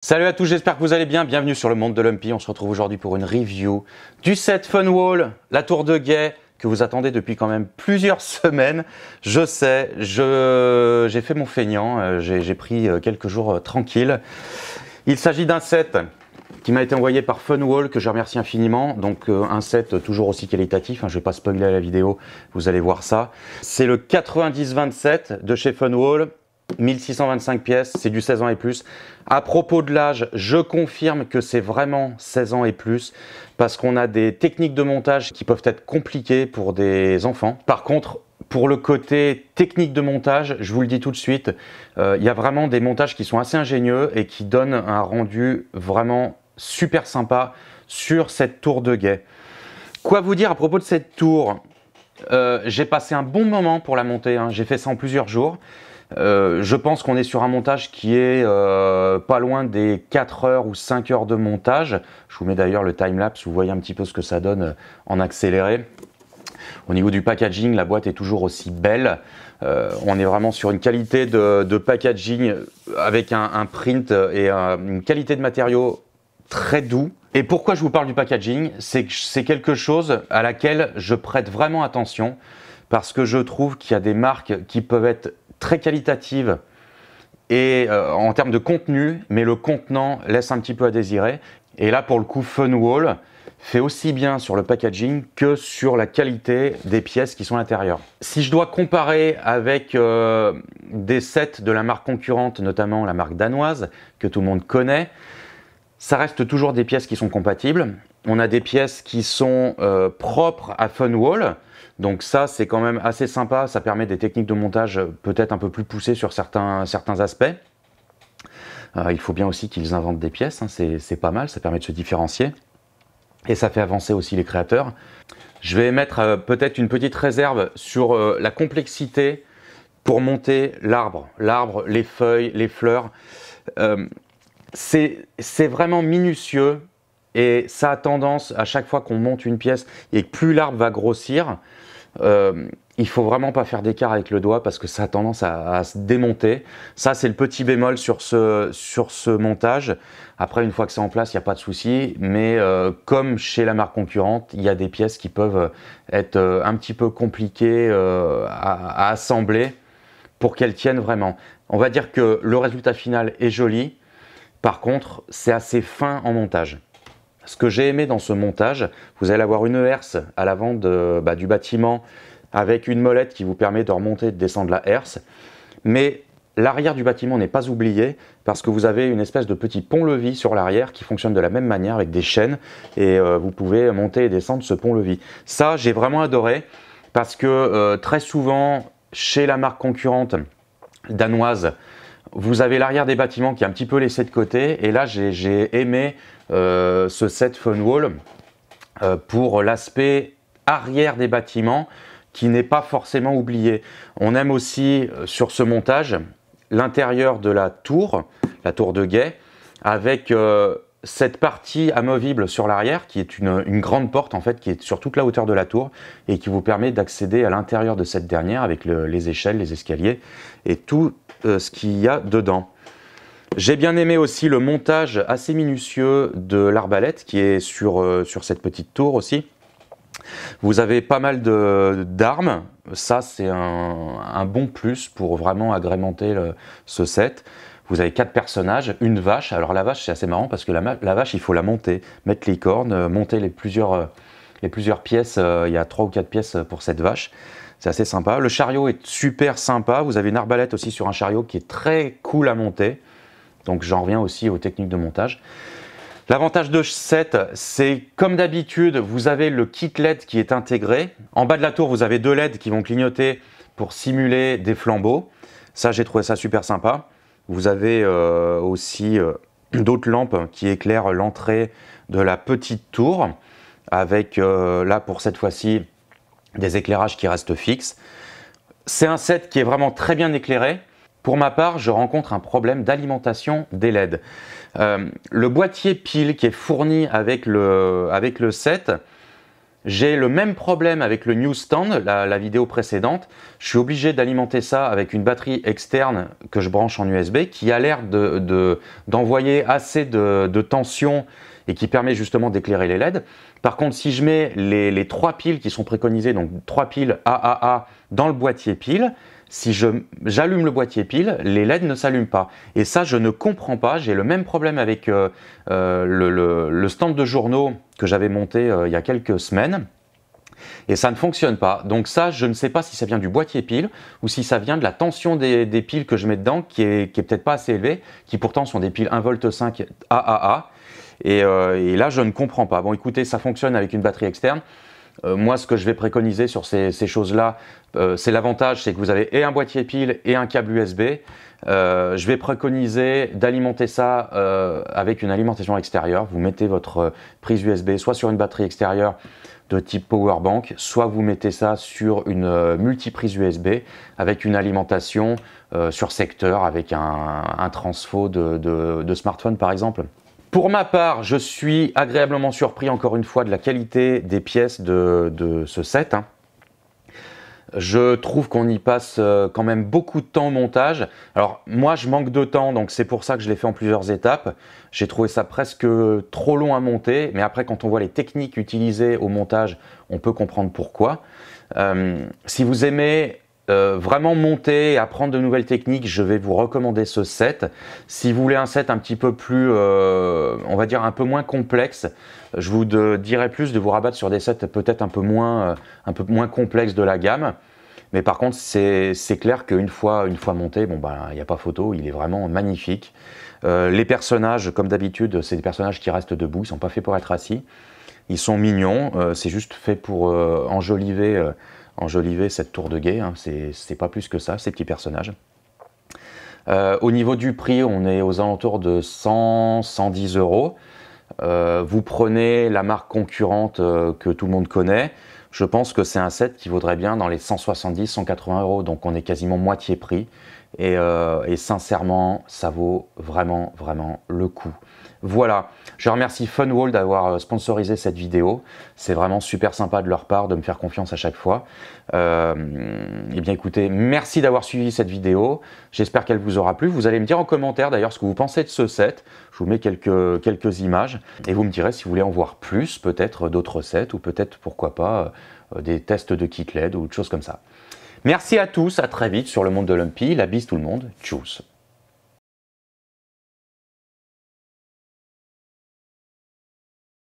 Salut à tous, j'espère que vous allez bien, bienvenue sur le monde de Lumpy. On se retrouve aujourd'hui pour une review du set Funwall, la tour de guet que vous attendez depuis quand même plusieurs semaines. Je sais, j'ai fait mon feignant, j'ai pris quelques jours tranquilles. Il s'agit d'un set qui m'a été envoyé par Funwall, que je remercie infiniment. Donc un set toujours aussi qualitatif, je ne vais pas spoiler la vidéo, vous allez voir ça. C'est le 90-27 de chez Funwall. 1625 pièces, c'est du 16 ans et plus. À propos de l'âge, je confirme que c'est vraiment 16 ans et plus parce qu'on a des techniques de montage qui peuvent être compliquées pour des enfants. Par contre, pour le côté technique de montage, je vous le dis tout de suite, il y a vraiment des montages qui sont assez ingénieux et qui donnent un rendu vraiment super sympa sur cette tour de guet. Quoi vous dire à propos de cette tour? J'ai passé un bon moment pour la monter, j'ai fait ça en plusieurs jours. Je pense qu'on est sur un montage qui est pas loin des 4 heures ou 5 heures de montage. Je vous mets d'ailleurs le timelapse, vous voyez un petit peu ce que ça donne en accéléré. Au niveau du packaging, la boîte est toujours aussi belle. On est vraiment sur une qualité de packaging avec un print et une qualité de matériaux très doux. Et pourquoi je vous parle du packaging? C'est que c'est quelque chose à laquelle je prête vraiment attention parce que je trouve qu'il y a des marques qui peuvent être très qualitative et en termes de contenu, mais le contenant laisse un petit peu à désirer. Et là, pour le coup, Funwall fait aussi bien sur le packaging que sur la qualité des pièces qui sont à l'intérieur. Si je dois comparer avec des sets de la marque concurrente, notamment la marque danoise, que tout le monde connaît, ça reste toujours des pièces qui sont compatibles. On a des pièces qui sont propres à Funwall. Donc ça, c'est quand même assez sympa. Ça permet des techniques de montage peut-être un peu plus poussées sur certains aspects. Il faut bien aussi qu'ils inventent des pièces. C'est pas mal. Ça permet de se différencier. Et ça fait avancer aussi les créateurs. Je vais mettre peut-être une petite réserve sur la complexité pour monter l'arbre. L'arbre, les feuilles, les fleurs. C'est vraiment minutieux. Et ça a tendance, à chaque fois qu'on monte une pièce et que plus l'arbre va grossir, il faut vraiment pas faire d'écart avec le doigt parce que ça a tendance à se démonter. Ça, c'est le petit bémol sur ce montage. Après, une fois que c'est en place, il n'y a pas de souci. Mais comme chez la marque concurrente, il y a des pièces qui peuvent être un petit peu compliquées à assembler pour qu'elles tiennent vraiment. On va dire que le résultat final est joli. Par contre, c'est assez fin en montage. Ce que j'ai aimé dans ce montage, vous allez avoir une herse à l'avant du bâtiment avec une molette qui vous permet de remonter et de descendre la herse. Mais l'arrière du bâtiment n'est pas oublié parce que vous avez une espèce de petit pont-levis sur l'arrière qui fonctionne de la même manière avec des chaînes et vous pouvez monter et descendre ce pont-levis. Ça, j'ai vraiment adoré parce que très souvent, chez la marque concurrente danoise, vous avez l'arrière des bâtiments qui est un petit peu laissé de côté et là j'ai aimé ce set Funwall pour l'aspect arrière des bâtiments qui n'est pas forcément oublié. On aime aussi sur ce montage l'intérieur de la tour de guet avec cette partie amovible sur l'arrière qui est une grande porte en fait qui est sur toute la hauteur de la tour et qui vous permet d'accéder à l'intérieur de cette dernière avec les échelles, les escaliers et tout ce qu'il y a dedans. J'ai bien aimé aussi le montage assez minutieux de l'arbalète qui est sur cette petite tour aussi. Vous avez pas mal d'armes, ça c'est un bon plus pour vraiment agrémenter ce set. Vous avez 4 personnages, une vache. Alors la vache c'est assez marrant parce que la vache il faut la monter, mettre les cornes, monter les plusieurs pièces. Il y a 3 ou 4 pièces pour cette vache. C'est assez sympa. Le chariot est super sympa. Vous avez une arbalète aussi sur un chariot qui est très cool à monter. Donc j'en reviens aussi aux techniques de montage. L'avantage de ce set, c'est comme d'habitude, vous avez le kit LED qui est intégré. En bas de la tour, vous avez 2 LED qui vont clignoter pour simuler des flambeaux. Ça, j'ai trouvé ça super sympa. Vous avez aussi d'autres lampes qui éclairent l'entrée de la petite tour avec là pour cette fois-ci des éclairages qui restent fixes. C'est un set qui est vraiment très bien éclairé. Pour ma part, je rencontre un problème d'alimentation des LED. Le boîtier pile qui est fourni avec le set J'ai le même problème avec le newsstand, la vidéo précédente. Je suis obligé d'alimenter ça avec une batterie externe que je branche en USB qui a l'air d'envoyer assez de tension et qui permet justement d'éclairer les LED. Par contre, si je mets les 3 piles qui sont préconisées, donc 3 piles AAA dans le boîtier pile, si j'allume le boîtier pile, les LED ne s'allument pas. Et ça, je ne comprends pas. J'ai le même problème avec le stand de journaux que j'avais monté il y a quelques semaines. Et ça ne fonctionne pas. Donc ça, je ne sais pas si ça vient du boîtier pile ou si ça vient de la tension des piles que je mets dedans qui est peut-être pas assez élevée, qui pourtant sont des piles 1,5 V AAA. Et là, je ne comprends pas. Bon, écoutez, ça fonctionne avec une batterie externe. Moi, ce que je vais préconiser sur ces choses-là, c'est l'avantage, c'est que vous avez et un boîtier pile et un câble USB. Je vais préconiser d'alimenter ça avec une alimentation extérieure. Vous mettez votre prise USB soit sur une batterie extérieure de type powerbank, soit vous mettez ça sur une multiprise USB avec une alimentation sur secteur avec un transfo de smartphone par exemple. Pour ma part, je suis agréablement surpris encore une fois de la qualité des pièces de ce set. Je trouve qu'on y passe quand même beaucoup de temps au montage. Alors moi je manque de temps, donc c'est pour ça que je l'ai fait en plusieurs étapes. J'ai trouvé ça presque trop long à monter, mais après quand on voit les techniques utilisées au montage, on peut comprendre pourquoi. Si vous aimez vraiment monter et apprendre de nouvelles techniques, je vais vous recommander ce set. Si vous voulez un set un petit peu plus, on va dire un peu moins complexe, je vous dirais plus de vous rabattre sur des sets peut-être un peu moins complexes de la gamme. Mais par contre, c'est clair qu'une fois monté, bon ben, il n'y a pas photo, il est vraiment magnifique. Les personnages, comme d'habitude, c'est des personnages qui restent debout, ils ne sont pas faits pour être assis. Ils sont mignons, c'est juste fait pour enjoliver cette tour de guet, hein. C'est pas plus que ça, ces petits personnages. Au niveau du prix, on est aux alentours de 100-110 euros. Vous prenez la marque concurrente que tout le monde connaît, je pense que c'est un set qui vaudrait bien dans les 170-180 euros, donc on est quasiment moitié prix. Et sincèrement, ça vaut vraiment le coup. Voilà, je remercie Funwall d'avoir sponsorisé cette vidéo. C'est vraiment super sympa de leur part de me faire confiance à chaque fois. Eh bien écoutez, merci d'avoir suivi cette vidéo. J'espère qu'elle vous aura plu. Vous allez me dire en commentaire d'ailleurs ce que vous pensez de ce set. Je vous mets quelques images et vous me direz si vous voulez en voir plus, peut-être d'autres sets ou peut-être pourquoi pas des tests de kit LED ou autre chose comme ça. Merci à tous, à très vite sur le monde de Lumpy. La bise tout le monde, tchuss.